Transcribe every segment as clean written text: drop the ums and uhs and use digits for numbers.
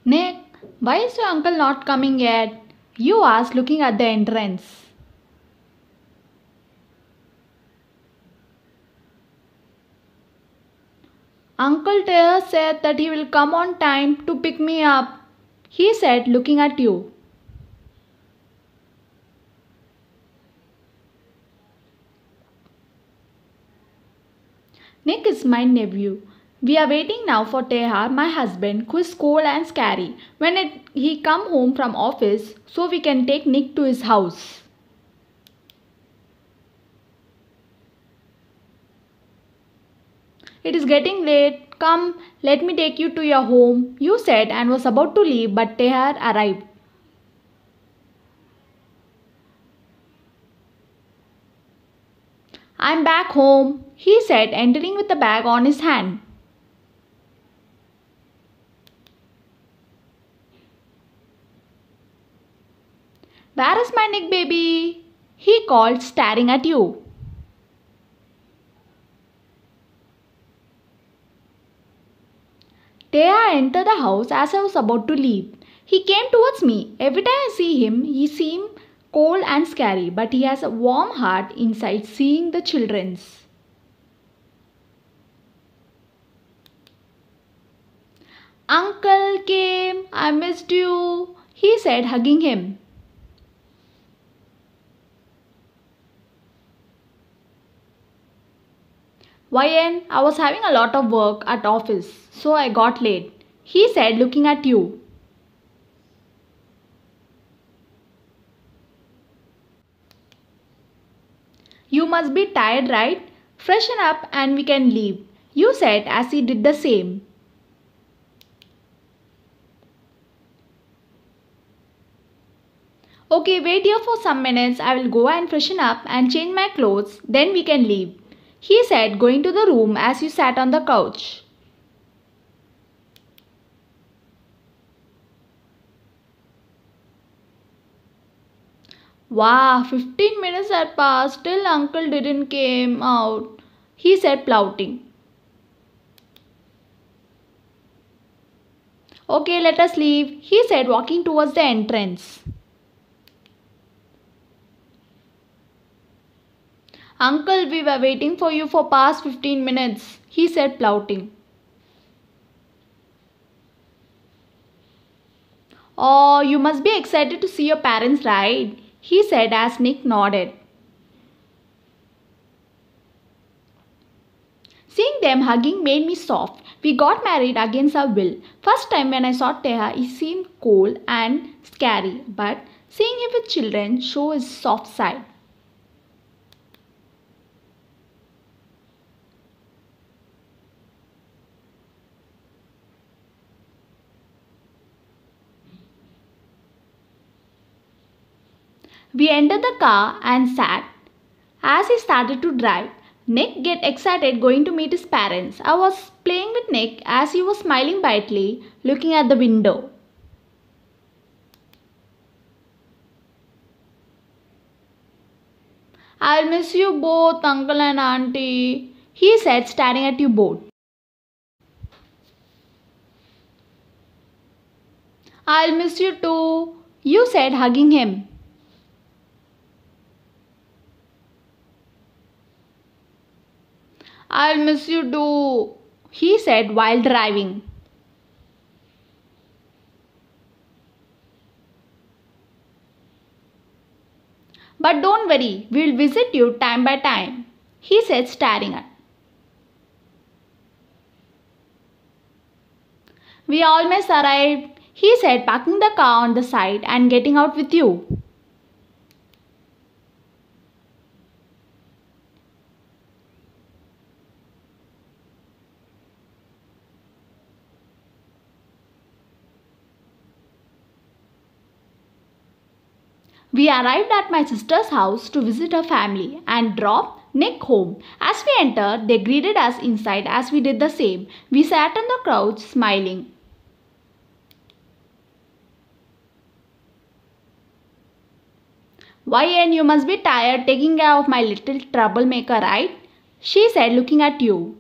Nick, why is your uncle not coming yet? You asked, looking at the entrance. Uncle Taylor said that he will come on time to pick me up. He said, looking at you. Nick is my nephew. We are waiting now for Tehar, my husband, who is cold and scary. He come home from office, so we can take Nick to his house. It is getting late. Come, let me take you to your home, you said and was about to leave, but Tehar arrived. I'm back home, he said, entering with the bag on his hand. Where is my Nick baby? He called, staring at you. Taya entered the house as I was about to leave. He came towards me. Every time I see him, he seems cold and scary, but he has a warm heart inside seeing the children's. Uncle came, I missed you, he said, hugging him. YN, I was having a lot of work at office, so I got late, he said, looking at you. You must be tired, right? Freshen up and we can leave, you said as he did the same. Okay, wait here for some minutes. I will go and freshen up and change my clothes, then we can leave, he said, going to the room as you sat on the couch. Wow, 15 minutes had passed, still uncle didn't came out, he said, pouting. Okay, let us leave, he said, walking towards the entrance. Uncle, we were waiting for you for past 15 minutes, he said, pouting. Oh, you must be excited to see your parents, right? He said as Nick nodded. Seeing them hugging made me soft. We got married against our will. First time when I saw Teha, he seemed cold and scary, but seeing him with children show his soft side. We entered the car and sat. As he started to drive, Nick get excited going to meet his parents. I was playing with Nick as he was smiling brightly, looking at the window. I'll miss you both, uncle and auntie, he said, staring at you both. I'll miss you too, you said, hugging him. I'll miss you too, he said while driving. But don't worry, we'll visit you time by time, he said, staring at. We almost arrived, he said, parking the car on the side and getting out with you. We arrived at my sister's house to visit her family and dropped Nick home. As we entered, they greeted us inside as we did the same. We sat on the couch smiling. YN, you must be tired taking care of my little troublemaker, right? She said, looking at you.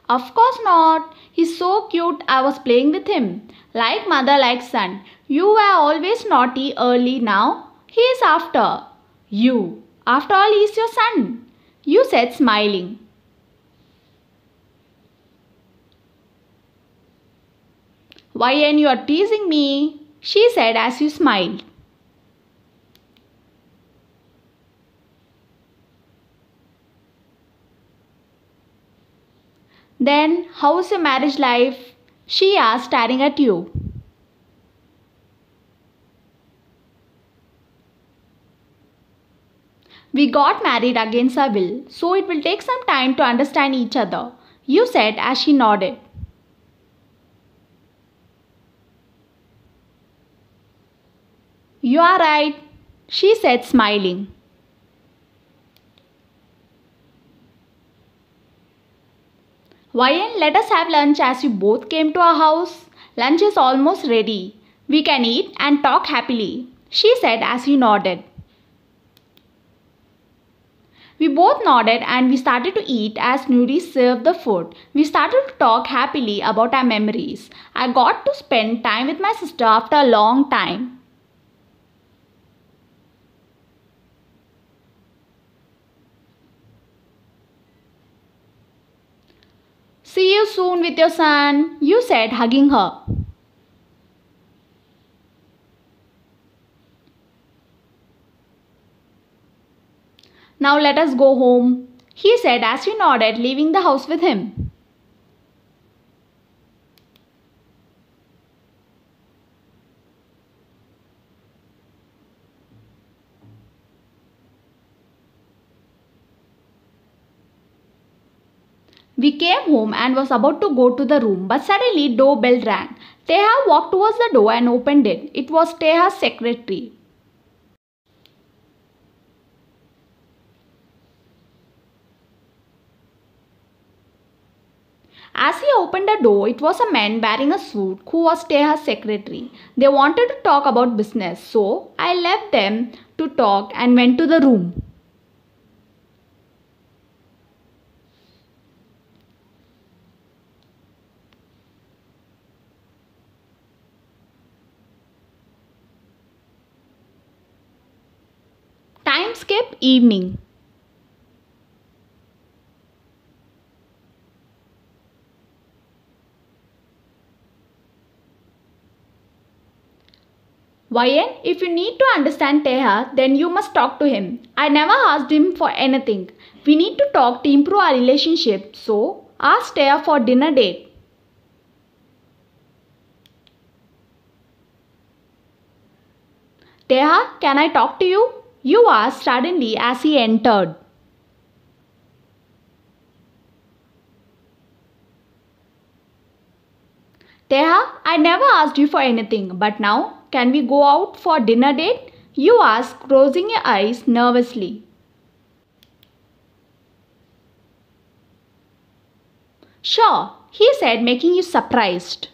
Of course not. He's so cute, I was playing with him. Like mother, like son. You were always naughty early now. He is after you. After all, he is your son. You said, smiling. Why, and you are teasing me, she said as you smiled. Then, how's your marriage life? She asked, staring at you. We got married against our will, so it will take some time to understand each other, you said as she nodded. You are right, she said, smiling. Why, let us have lunch as you both came to our house. Lunch is almost ready. We can eat and talk happily, she said as you nodded. We both nodded and we started to eat as Nuri served the food. We started to talk happily about our memories. I got to spend time with my sister after a long time. See you soon with your son, you said, hugging her. Now let us go home, he said as we nodded, leaving the house with him. We came home and was about to go to the room, but suddenly doorbell rang. Teha walked towards the door and opened it. It was Teha's secretary. As he opened the door, it was a man wearing a suit who was Teha's secretary. They wanted to talk about business, so I left them to talk and went to the room. Time skip evening. YN, if you need to understand Teha, then you must talk to him. I never asked him for anything. We need to talk to improve our relationship, so ask Teha for dinner date. Teha, can I talk to you? You asked suddenly as he entered. Teha, I never asked you for anything, but now, can we go out for dinner date? You asked, closing your eyes nervously. Sure, he said, making you surprised.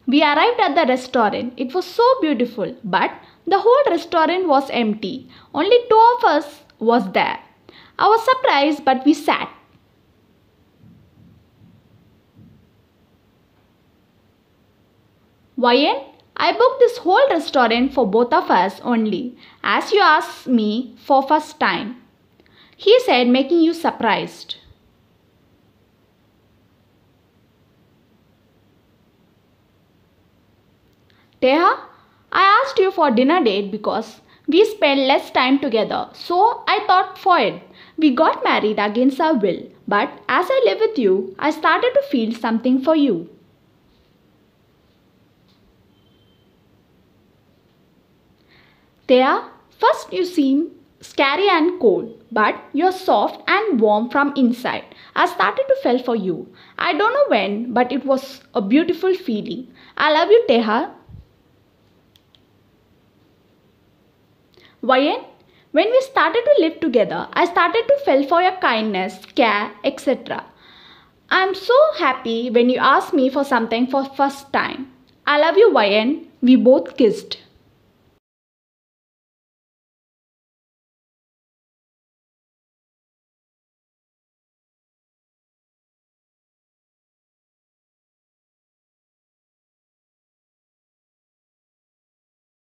We arrived at the restaurant. It was so beautiful, but the whole restaurant was empty. Only two of us was there. I was surprised, but we sat. YN, I booked this whole restaurant for both of us only, as you asked me for first time. He said, making you surprised. Teha, I asked you for dinner date because we spent less time together, so I thought for it. We got married against our will, but as I live with you, I started to feel something for you. Teha, first you seem scary and cold, but you're soft and warm from inside. I started to feel for you. I don't know when, but it was a beautiful feeling. I love you, Teha. YN, when we started to live together, I started to feel for your kindness, care, etc. I am so happy when you ask me for something for first time. I love you, Vayan. We both kissed.